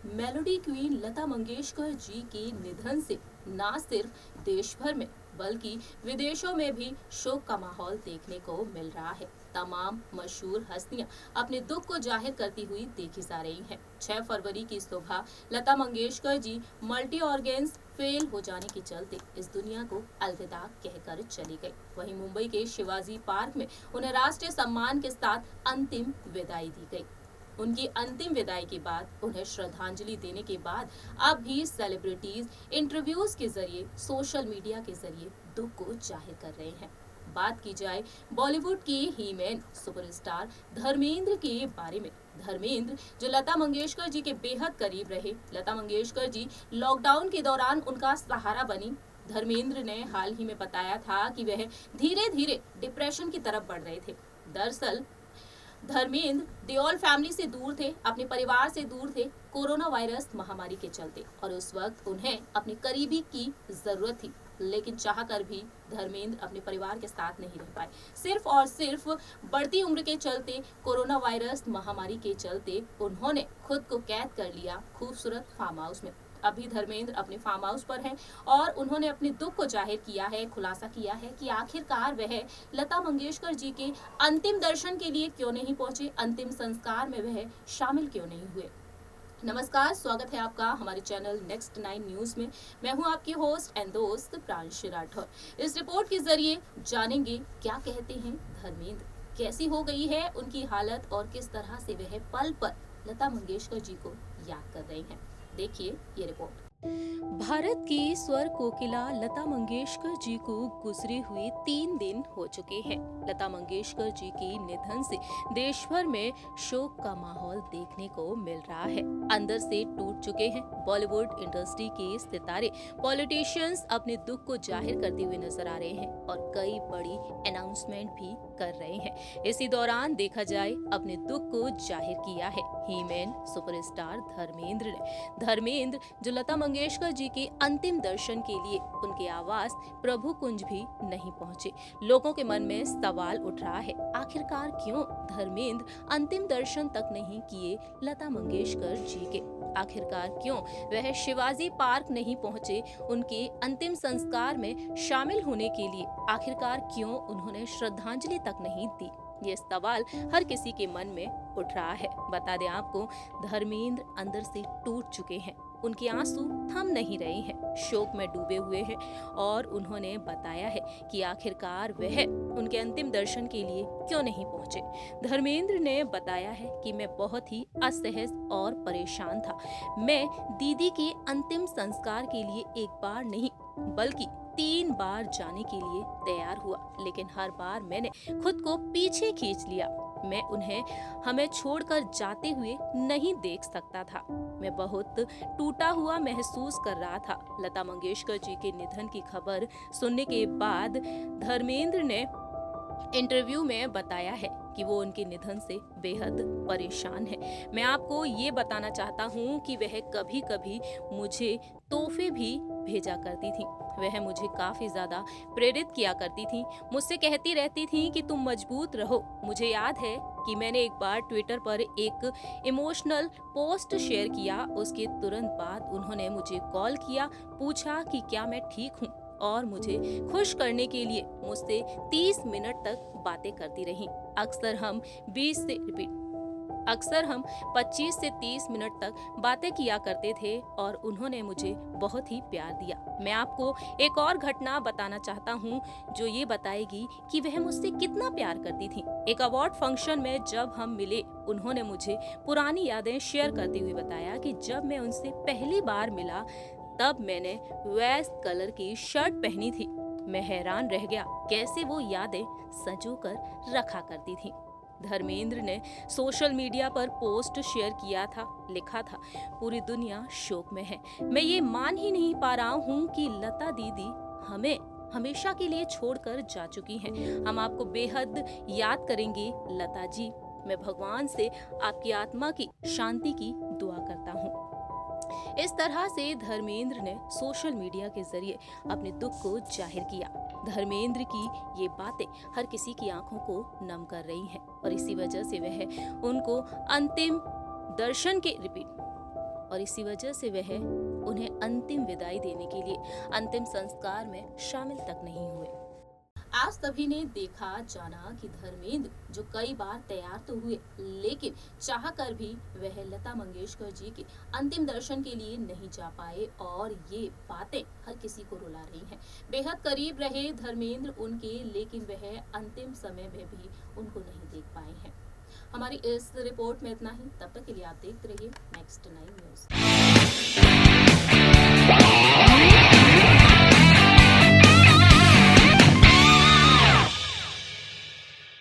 Melody queen Lata Mangeshkar ji के निधन से न सिर्फ देश भर में बल्कि विदेशों में भी शोक का माहौल देखने को मिल रहा है। तमाम मशहूर हस्तियां अपने दुख को जाहिर करती हुई देखी जा रही हैं। 6 फरवरी की सुबह Lata Mangeshkar ji multi organs fail हो जाने के चलते इस दुनिया को अलविदा कहकर चली गई। वहीं मुंबई के शिवाजी पार्क में उन्हें राष्ट्रीय सम्मान के साथ अंतिम विदाई दी गई। उनकी अंतिम विदाई के बाद उन्हें श्रद्धांजलि देने के बाद अब भी सेलिब्रिटीज इंटरव्यूज के जरिए सोशल मीडिया के जरिए दुख को जाहिर कर रहे हैं। बात की जाए बॉलीवुड के हीमैन सुपरस्टार धर्मेंद्र के बारे में। धर्मेंद्र जो लता मंगेशकर जी के बेहद करीब रहे। लता मंगेशकर जी लॉकडाउन के दौरान उनका सहारा बनी। धर्मेंद्र ने हाल ही में बताया था कि वह धीरे धीरे डिप्रेशन की तरफ बढ़ रहे थे। दरअसल धर्मेंद्र देओल फैमिली से दूर थे, अपने परिवार से दूर थे कोरोना वायरस महामारी के चलते, और उस वक्त उन्हें अपने करीबी की जरूरत थी। लेकिन चाहकर भी धर्मेंद्र अपने परिवार के साथ नहीं रह पाए। सिर्फ और सिर्फ बढ़ती उम्र के चलते, कोरोना वायरस महामारी के चलते उन्होंने खुद को कैद कर लिया खूबसूरत फार्म हाउस में। अभी धर्मेंद्र अपने फार्म हाउस पर हैं और उन्होंने अपने दुख को जाहिर किया है, खुलासा किया है कि आखिरकार वह लता मंगेशकर जी के अंतिम दर्शन के लिए क्यों नहीं पहुंचे, अंतिम संस्कार में वह शामिल क्यों नहीं हुए। नमस्कार, स्वागत है आपका हमारे चैनल नेक्स्ट 9 न्यूज में। मैं हूं आपकी होस्ट एंड दोस्त प्रांशु राठौर। इस रिपोर्ट के जरिए जानेंगे क्या कहते हैं धर्मेंद्र, कैसी हो गई है उनकी हालत और किस तरह से वह पल पल लता मंगेशकर जी को याद कर रहे हैं। देखिए ये रिपोर्ट। भारत की स्वर कोकिला लता मंगेशकर जी को गुजरे हुए 3 दिन हो चुके हैं। लता मंगेशकर जी के निधन से देश भर में शोक का माहौल देखने को मिल रहा है। अंदर से टूट चुके हैं बॉलीवुड इंडस्ट्री के सितारे। पॉलिटिशियंस अपने दुख को जाहिर करते हुए नजर आ रहे हैं और कई बड़ी अनाउंसमेंट भी कर रहे हैं। इसी दौरान देखा जाए अपने दुख को जाहिर किया है हीमैन सुपरस्टार धर्मेंद्र ने। धर्मेंद्र जो लता मंगेशकर जी के अंतिम दर्शन के लिए उनके आवास प्रभु कुंज भी नहीं पहुंचे। लोगों के मन में सवाल उठ रहा है, आखिरकार क्यों धर्मेंद्र अंतिम दर्शन तक नहीं किए लता मंगेशकर जी के? आखिरकार क्यों वह शिवाजी पार्क नहीं पहुंचे उनके अंतिम संस्कार में शामिल होने के लिए? आखिरकार क्यों उन्होंने श्रद्धांजलि तक नहीं दी? ये सवाल हर किसी के मन में उठ रहा है। बता दें आपको, धर्मेंद्र अंदर से टूट चुके हैं। उनके आंसू थम नहीं रहे हैं, शोक में डूबे हुए हैं और उन्होंने बताया है कि आखिरकार वह उनके अंतिम दर्शन के लिए क्यों नहीं पहुंचे। धर्मेंद्र ने बताया है कि मैं बहुत ही असहज और परेशान था। मैं दीदी के अंतिम संस्कार के लिए एक बार नहीं बल्कि 3 बार जाने के लिए तैयार हुआ, लेकिन हर बार मैंने खुद को पीछे खींच लिया। मैं उन्हें हमें छोड़कर जाते हुए नहीं देख सकता था। मैं बहुत टूटा हुआ महसूस कर रहा था। लता मंगेशकर जी के निधन की खबर सुनने के बाद धर्मेंद्र ने इंटरव्यू में बताया है कि वो उनके निधन से बेहद परेशान है। मैं आपको ये बताना चाहता हूँ कि वह कभी कभी मुझे तोहफे भी भेजा करती थी। वह मुझे काफी ज्यादा प्रेरित किया करती थी। मुझसे कहती रहती थी कि तुम मजबूत रहो। मुझे याद है कि मैंने एक बार ट्विटर पर एक इमोशनल पोस्ट शेयर किया। उसके तुरंत बाद उन्होंने मुझे कॉल किया, पूछा कि क्या मैं ठीक हूँ और मुझे खुश करने के लिए मुझसे 30 मिनट तक बातें करती रहीं। अक्सर हम 25 से 30 मिनट तक बातें किया करते थे और उन्होंने मुझे बहुत ही प्यार दिया। मैं आपको एक और घटना बताना चाहता हूँ जो ये बताएगी कि वह मुझसे कितना प्यार करती थी। एक अवार्ड फंक्शन में जब हम मिले, उन्होंने मुझे पुरानी यादें शेयर करते हुए बताया कि जब मैं उनसे पहली बार मिला तब मैंने वेस्ट कलर की शर्ट पहनी थी। मैं हैरान रह गया कैसे वो यादें संजो कर रखा करती थी। धर्मेंद्र ने सोशल मीडिया पर पोस्ट शेयर किया था, लिखा था, पूरी दुनिया शोक में है। मैं ये मान ही नहीं पा रहा हूँ कि लता दीदी हमें हमेशा के लिए छोड़कर जा चुकी हैं। हम आपको बेहद याद करेंगे लता जी। मैं भगवान से आपकी आत्मा की शांति की दुआ करता हूँ। इस तरह से धर्मेंद्र ने सोशल मीडिया के जरिए अपने दुख को जाहिर किया। धर्मेंद्र की ये बातें हर किसी की आंखों को नम कर रही हैं और इसी वजह से वह उनको अंतिम दर्शन के और इसी वजह से वह उन्हें अंतिम विदाई देने के लिए अंतिम संस्कार में शामिल तक नहीं हुए। आज सभी ने देखा जाना कि धर्मेंद्र जो कई बार तैयार तो हुए, लेकिन चाह कर भी वह लता मंगेशकर जी के अंतिम दर्शन के लिए नहीं जा पाए और ये बातें हर किसी को रुला रही हैं। बेहद करीब रहे धर्मेंद्र उनके, लेकिन वह अंतिम समय में भी उनको नहीं देख पाए हैं। हमारी इस रिपोर्ट में इतना ही। तब तक के लिए आप देखते रहिए नेक्स्ट 9 न्यूज।